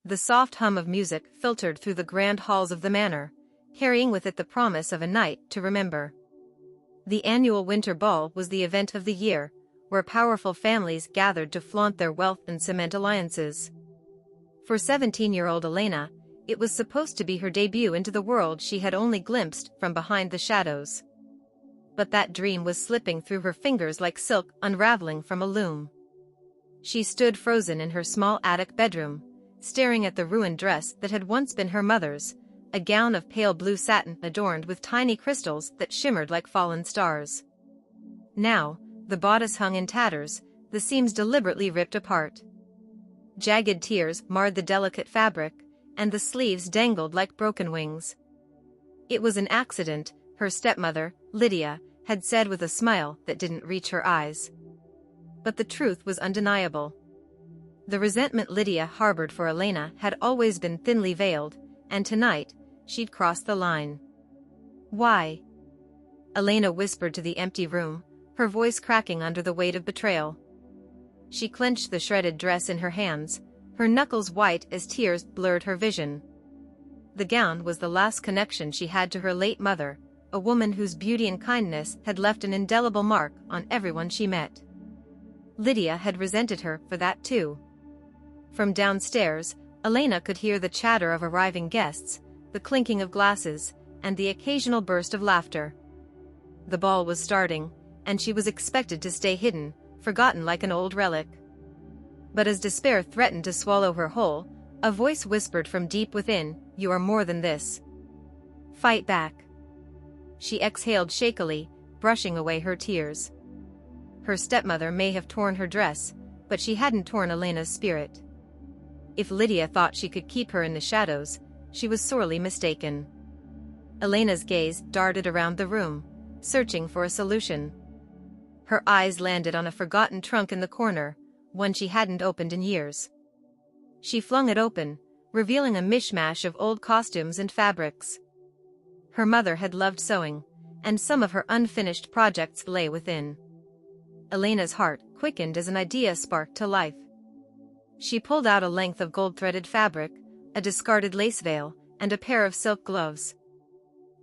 The soft hum of music filtered through the grand halls of the manor, carrying with it the promise of a night to remember. The annual winter ball was the event of the year, where powerful families gathered to flaunt their wealth and cement alliances. For 17-year-old Elena, it was supposed to be her debut into the world she had only glimpsed from behind the shadows. But that dream was slipping through her fingers like silk unraveling from a loom. She stood frozen in her small attic bedroom, staring at the ruined dress that had once been her mother's, a gown of pale blue satin adorned with tiny crystals that shimmered like fallen stars. Now, the bodice hung in tatters, the seams deliberately ripped apart. Jagged tears marred the delicate fabric, and the sleeves dangled like broken wings. It was an accident, her stepmother, Lydia, had said with a smile that didn't reach her eyes. But the truth was undeniable. The resentment Lydia harbored for Elena had always been thinly veiled, and tonight, she'd crossed the line. "Why?" Elena whispered to the empty room, her voice cracking under the weight of betrayal. She clenched the shredded dress in her hands, her knuckles white as tears blurred her vision. The gown was the last connection she had to her late mother, a woman whose beauty and kindness had left an indelible mark on everyone she met. Lydia had resented her for that too. From downstairs, Elena could hear the chatter of arriving guests, the clinking of glasses, and the occasional burst of laughter. The ball was starting, and she was expected to stay hidden, forgotten like an old relic. But as despair threatened to swallow her whole, a voice whispered from deep within, "You are more than this. Fight back." She exhaled shakily, brushing away her tears. Her stepmother may have torn her dress, but she hadn't torn Elena's spirit. If Lydia thought she could keep her in the shadows, she was sorely mistaken. Elena's gaze darted around the room, searching for a solution. Her eyes landed on a forgotten trunk in the corner, one she hadn't opened in years. She flung it open, revealing a mishmash of old costumes and fabrics. Her mother had loved sewing, and some of her unfinished projects lay within. Elena's heart quickened as an idea sparked to life. She pulled out a length of gold-threaded fabric, a discarded lace veil, and a pair of silk gloves.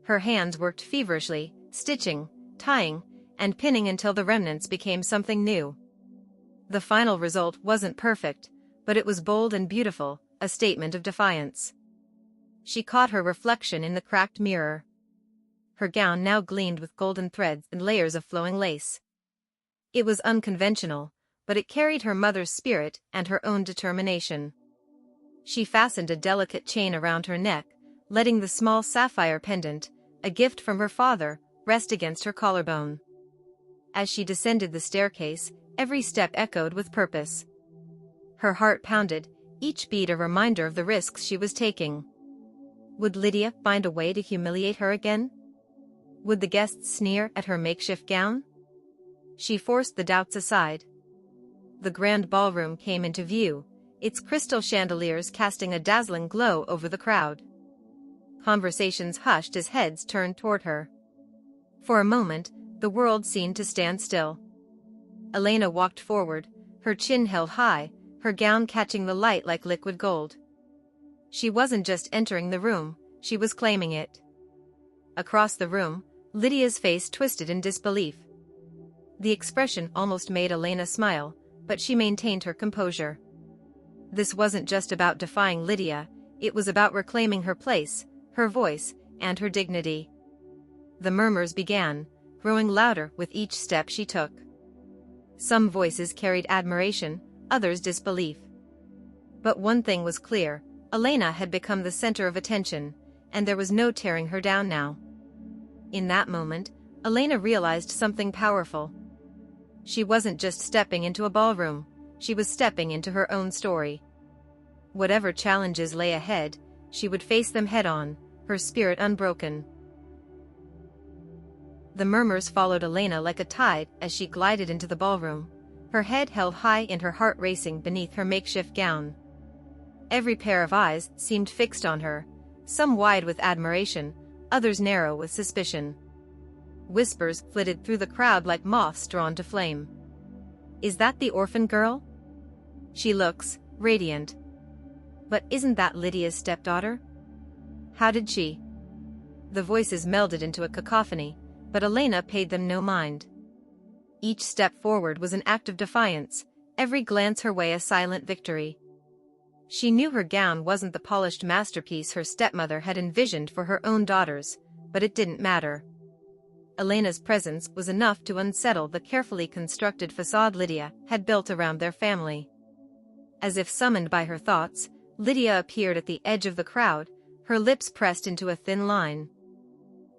Her hands worked feverishly, stitching, tying, and pinning until the remnants became something new. The final result wasn't perfect, but it was bold and beautiful, a statement of defiance. She caught her reflection in the cracked mirror. Her gown now gleamed with golden threads and layers of flowing lace. It was unconventional, but it carried her mother's spirit and her own determination. She fastened a delicate chain around her neck, letting the small sapphire pendant, a gift from her father, rest against her collarbone. As she descended the staircase, every step echoed with purpose. Her heart pounded, each beat a reminder of the risks she was taking. Would Lydia find a way to humiliate her again? Would the guests sneer at her makeshift gown? She forced the doubts aside. The grand ballroom came into view, its crystal chandeliers casting a dazzling glow over the crowd. Conversations hushed as heads turned toward her. For a moment, the world seemed to stand still. Elena walked forward, her chin held high, her gown catching the light like liquid gold. She wasn't just entering the room, she was claiming it. Across the room, Lydia's face twisted in disbelief. The expression almost made Elena smile, but she maintained her composure. This wasn't just about defying Lydia, it was about reclaiming her place, her voice, and her dignity. The murmurs began, growing louder with each step she took. Some voices carried admiration, others disbelief. But one thing was clear, Elena had become the center of attention, and there was no tearing her down now. In that moment, Elena realized something powerful. She wasn't just stepping into a ballroom, she was stepping into her own story. Whatever challenges lay ahead, she would face them head-on, her spirit unbroken. The murmurs followed Elena like a tide as she glided into the ballroom, her head held high and her heart racing beneath her makeshift gown. Every pair of eyes seemed fixed on her, some wide with admiration, others narrow with suspicion. Whispers flitted through the crowd like moths drawn to flame. "Is that the orphan girl? She looks radiant." But isn't that Lydia's stepdaughter? How did she? The voices melded into a cacophony, but Elena paid them no mind. Each step forward was an act of defiance, every glance her way a silent victory. She knew her gown wasn't the polished masterpiece her stepmother had envisioned for her own daughters, but it didn't matter. Elena's presence was enough to unsettle the carefully constructed facade Lydia had built around their family. As if summoned by her thoughts, Lydia appeared at the edge of the crowd, her lips pressed into a thin line.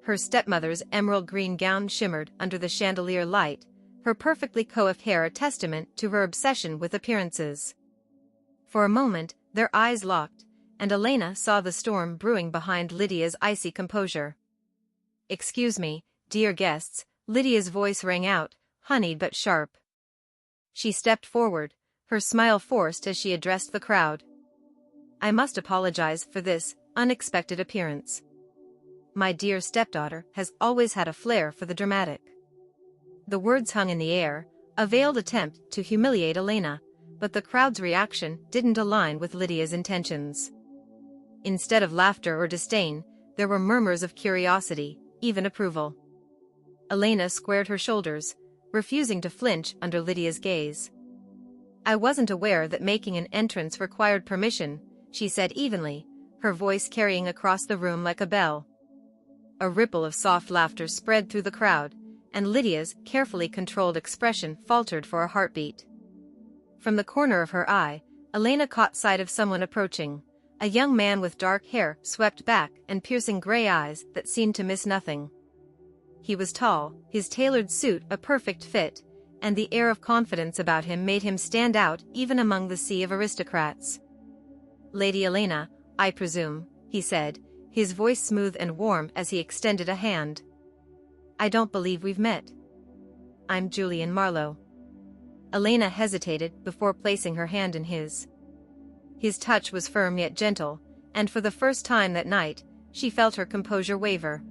Her stepmother's emerald green gown shimmered under the chandelier light, her perfectly coiffed hair a testament to her obsession with appearances. For a moment, their eyes locked, and Elena saw the storm brewing behind Lydia's icy composure. "Excuse me, dear guests," Lydia's voice rang out, honeyed but sharp. She stepped forward, her smile forced as she addressed the crowd. "I must apologize for this unexpected appearance. My dear stepdaughter has always had a flair for the dramatic." The words hung in the air, a veiled attempt to humiliate Elena, but the crowd's reaction didn't align with Lydia's intentions. Instead of laughter or disdain, there were murmurs of curiosity, even approval. Elena squared her shoulders, refusing to flinch under Lydia's gaze. "I wasn't aware that making an entrance required permission," she said evenly, her voice carrying across the room like a bell. A ripple of soft laughter spread through the crowd, and Lydia's carefully controlled expression faltered for a heartbeat. From the corner of her eye, Elena caught sight of someone approaching, a young man with dark hair swept back and piercing gray eyes that seemed to miss nothing. He was tall, his tailored suit a perfect fit, and the air of confidence about him made him stand out even among the sea of aristocrats. "Lady Elena, I presume," he said, his voice smooth and warm as he extended a hand. "I don't believe we've met." "I'm Julian Marlowe." Elena hesitated before placing her hand in his. His touch was firm yet gentle, and for the first time that night, she felt her composure waver.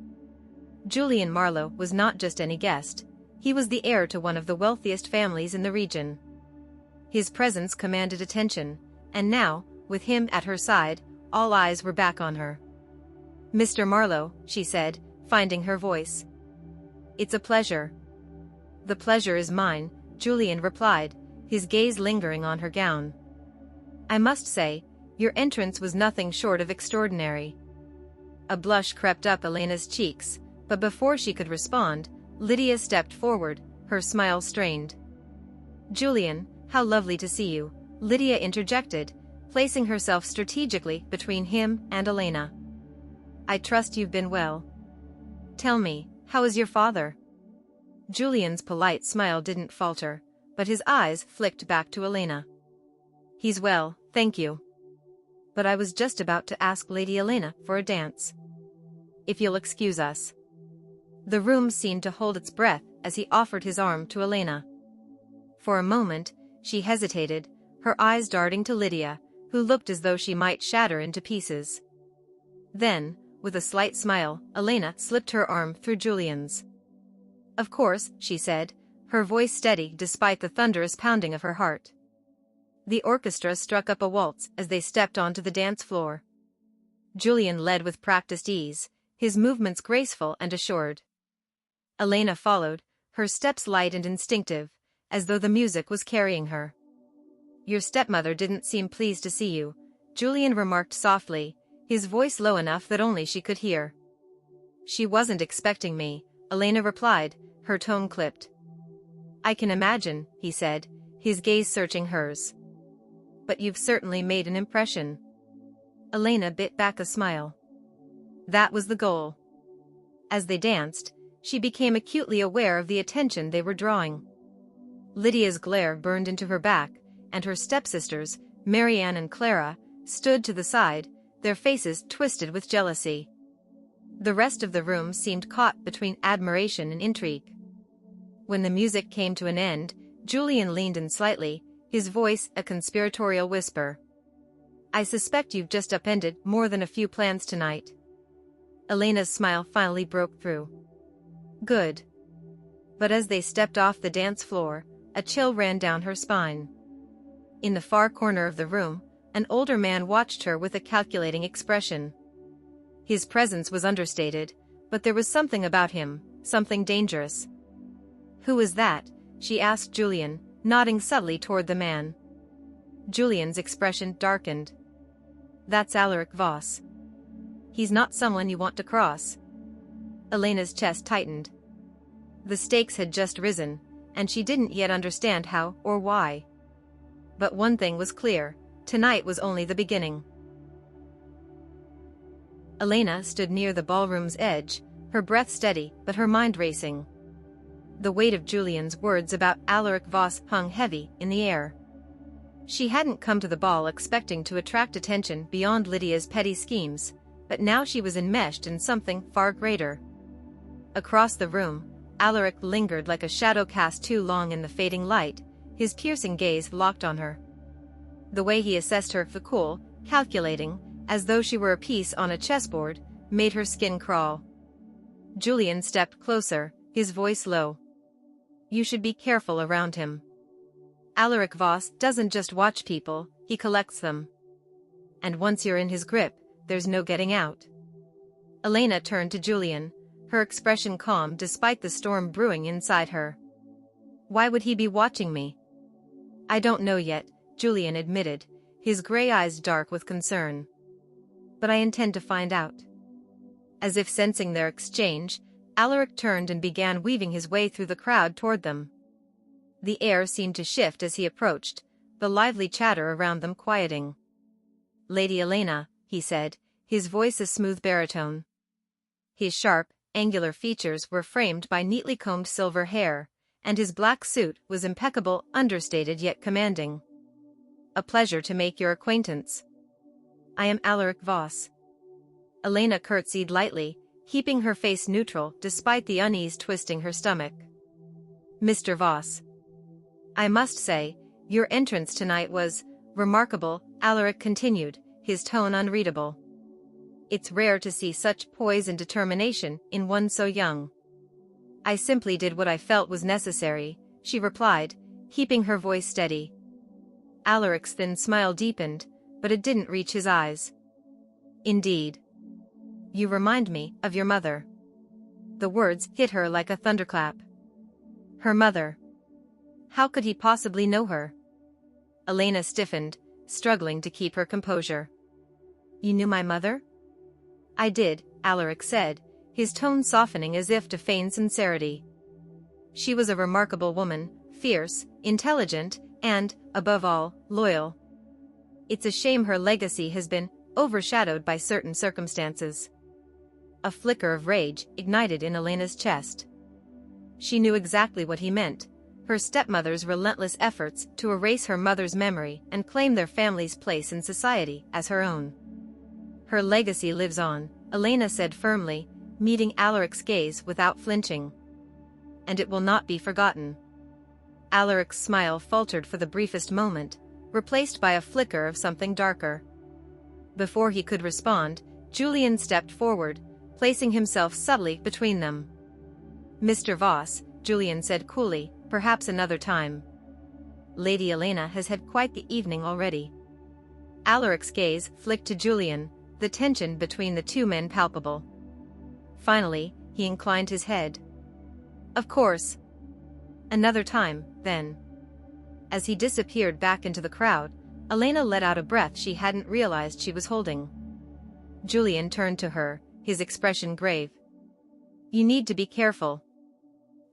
Julian Marlowe was not just any guest, he was the heir to one of the wealthiest families in the region. His presence commanded attention, and now, with him at her side, all eyes were back on her. "Mr. Marlowe," she said, finding her voice. "It's a pleasure." "The pleasure is mine," Julian replied, his gaze lingering on her gown. "I must say, your entrance was nothing short of extraordinary." A blush crept up Elena's cheeks, but before she could respond, Lydia stepped forward, her smile strained. "Julian, how lovely to see you," Lydia interjected, placing herself strategically between him and Elena. "I trust you've been well. Tell me, how is your father?" Julian's polite smile didn't falter, but his eyes flicked back to Elena. "He's well, thank you. But I was just about to ask Lady Elena for a dance. If you'll excuse us." The room seemed to hold its breath as he offered his arm to Elena. For a moment, she hesitated, her eyes darting to Lydia, who looked as though she might shatter into pieces. Then, with a slight smile, Elena slipped her arm through Julian's. "Of course," she said, her voice steady despite the thunderous pounding of her heart. The orchestra struck up a waltz as they stepped onto the dance floor. Julian led with practiced ease, his movements graceful and assured. Elena followed, her steps light and instinctive, as though the music was carrying her. "Your stepmother didn't seem pleased to see you," Julian remarked softly, his voice low enough that only she could hear. "She wasn't expecting me," Elena replied, her tone clipped. "I can imagine," he said, his gaze searching hers. "But you've certainly made an impression." Elena bit back a smile. That was the goal. As they danced, she became acutely aware of the attention they were drawing. Lydia's glare burned into her back, and her stepsisters, Marianne and Clara, stood to the side, their faces twisted with jealousy. The rest of the room seemed caught between admiration and intrigue. When the music came to an end, Julian leaned in slightly, his voice a conspiratorial whisper. "I suspect you've just upended more than a few plans tonight." Elena's smile finally broke through. "Good." But as they stepped off the dance floor, a chill ran down her spine. In the far corner of the room, An older man watched her with a calculating expression. His presence was understated, but there was something about him, something dangerous. "Who is that?" she asked Julian, nodding subtly toward the man. Julian's expression darkened. "That's Alaric Voss. He's not someone you want to cross." Elena's chest tightened. The stakes had just risen, and she didn't yet understand how or why. But one thing was clear: tonight was only the beginning. Elena stood near the ballroom's edge, her breath steady but her mind racing. The weight of Julian's words about Alaric Voss hung heavy in the air. She hadn't come to the ball expecting to attract attention beyond Lydia's petty schemes, but now she was enmeshed in something far greater. Across the room, Alaric lingered like a shadow cast too long in the fading light, his piercing gaze locked on her. The way he assessed her, the cool, calculating, as though she were a piece on a chessboard, made her skin crawl. Julian stepped closer, his voice low. "You should be careful around him. Alaric Voss doesn't just watch people, he collects them. And once you're in his grip, there's no getting out." Elena turned to Julian, her expression calm despite the storm brewing inside her. "Why would he be watching me?" "I don't know yet," Julian admitted, his gray eyes dark with concern. "But I intend to find out." As if sensing their exchange, Alaric turned and began weaving his way through the crowd toward them. The air seemed to shift as he approached, the lively chatter around them quieting. "Lady Elena," he said, his voice a smooth baritone. His sharp, angular features were framed by neatly combed silver hair, and his black suit was impeccable, understated yet commanding. "A pleasure to make your acquaintance. I am Alaric Voss." Elena curtsied lightly, keeping her face neutral despite the unease twisting her stomach. "Mr. Voss. I must say, your entrance tonight was remarkable," Alaric continued, his tone unreadable. "It's rare to see such poise and determination in one so young." "I simply did what I felt was necessary," she replied, keeping her voice steady. Alaric's thin smile deepened, but it didn't reach his eyes. "Indeed. You remind me of your mother." The words hit her like a thunderclap. Her mother. How could he possibly know her? Elena stiffened, struggling to keep her composure. "You knew my mother?" "I did," Alaric said, his tone softening as if to feign sincerity. "She was a remarkable woman, fierce, intelligent, and, above all, loyal. It's a shame her legacy has been overshadowed by certain circumstances." A flicker of rage ignited in Elena's chest. She knew exactly what he meant: her stepmother's relentless efforts to erase her mother's memory and claim their family's place in society as her own. "Her legacy lives on," Elena said firmly, meeting Alaric's gaze without flinching. "And it will not be forgotten." Alaric's smile faltered for the briefest moment, replaced by a flicker of something darker. Before he could respond, Julian stepped forward, placing himself subtly between them. "Mr. Voss," Julian said coolly, "perhaps another time. Lady Elena has had quite the evening already." Alaric's gaze flicked to Julian, the tension between the two men palpable. Finally, he inclined his head. "Of course. Another time, then." As he disappeared back into the crowd, Elena let out a breath she hadn't realized she was holding. Julian turned to her, his expression grave. "You need to be careful.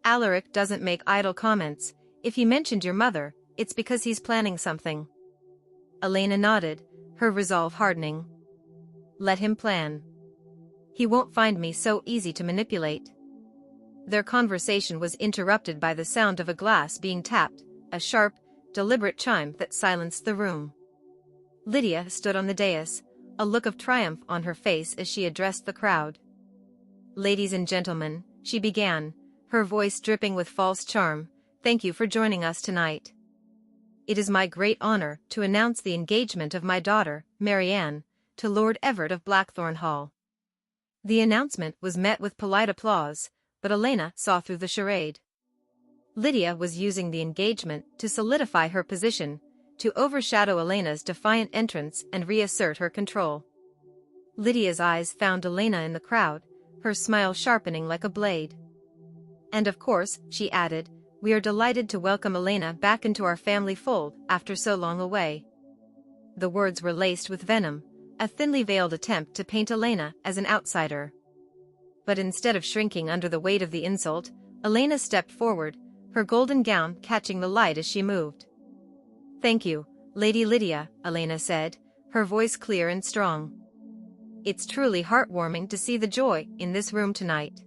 Alaric doesn't make idle comments. If he mentioned your mother, it's because he's planning something." Elena nodded, her resolve hardening. "Let him plan. He won't find me so easy to manipulate." Their conversation was interrupted by the sound of a glass being tapped, a sharp, deliberate chime that silenced the room. Lydia stood on the dais, a look of triumph on her face as she addressed the crowd. "Ladies and gentlemen," she began, her voice dripping with false charm, "thank you for joining us tonight. It is my great honor to announce the engagement of my daughter, Marianne, to Lord Everett of Blackthorn Hall." The announcement was met with polite applause, but Elena saw through the charade. Lydia was using the engagement to solidify her position, to overshadow Elena's defiant entrance and reassert her control. Lydia's eyes found Elena in the crowd, her smile sharpening like a blade. "And of course," she added, "we are delighted to welcome Elena back into our family fold after so long away." The words were laced with venom, a thinly veiled attempt to paint Elena as an outsider. But instead of shrinking under the weight of the insult, Elena stepped forward, her golden gown catching the light as she moved. "Thank you, Lady Lydia," Elena said, her voice clear and strong. "It's truly heartwarming to see the joy in this room tonight.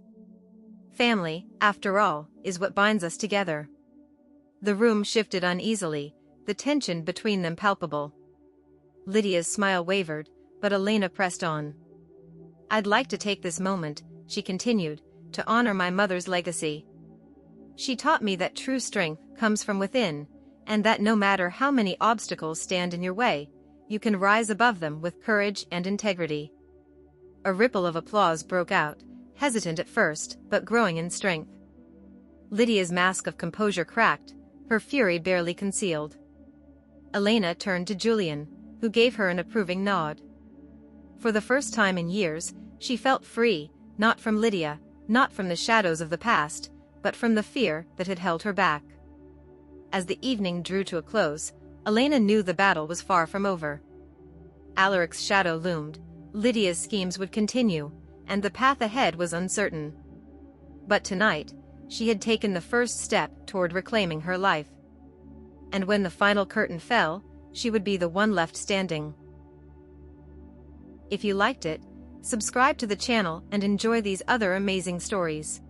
Family, after all, is what binds us together." The room shifted uneasily, the tension between them palpable. Lydia's smile wavered, but Elena pressed on. "I'd like to take this moment," she continued, "to honor my mother's legacy. She taught me that true strength comes from within, and that no matter how many obstacles stand in your way, you can rise above them with courage and integrity." A ripple of applause broke out, hesitant at first, but growing in strength. Lydia's mask of composure cracked, her fury barely concealed. Elena turned to Julian, who gave her an approving nod. For the first time in years, she felt free, not from Lydia, not from the shadows of the past, but from the fear that had held her back. As the evening drew to a close, Elena knew the battle was far from over. Alaric's shadow loomed, Lydia's schemes would continue, and the path ahead was uncertain. But tonight, she had taken the first step toward reclaiming her life. And when the final curtain fell, she would be the one left standing. If you liked it, subscribe to the channel and enjoy these other amazing stories.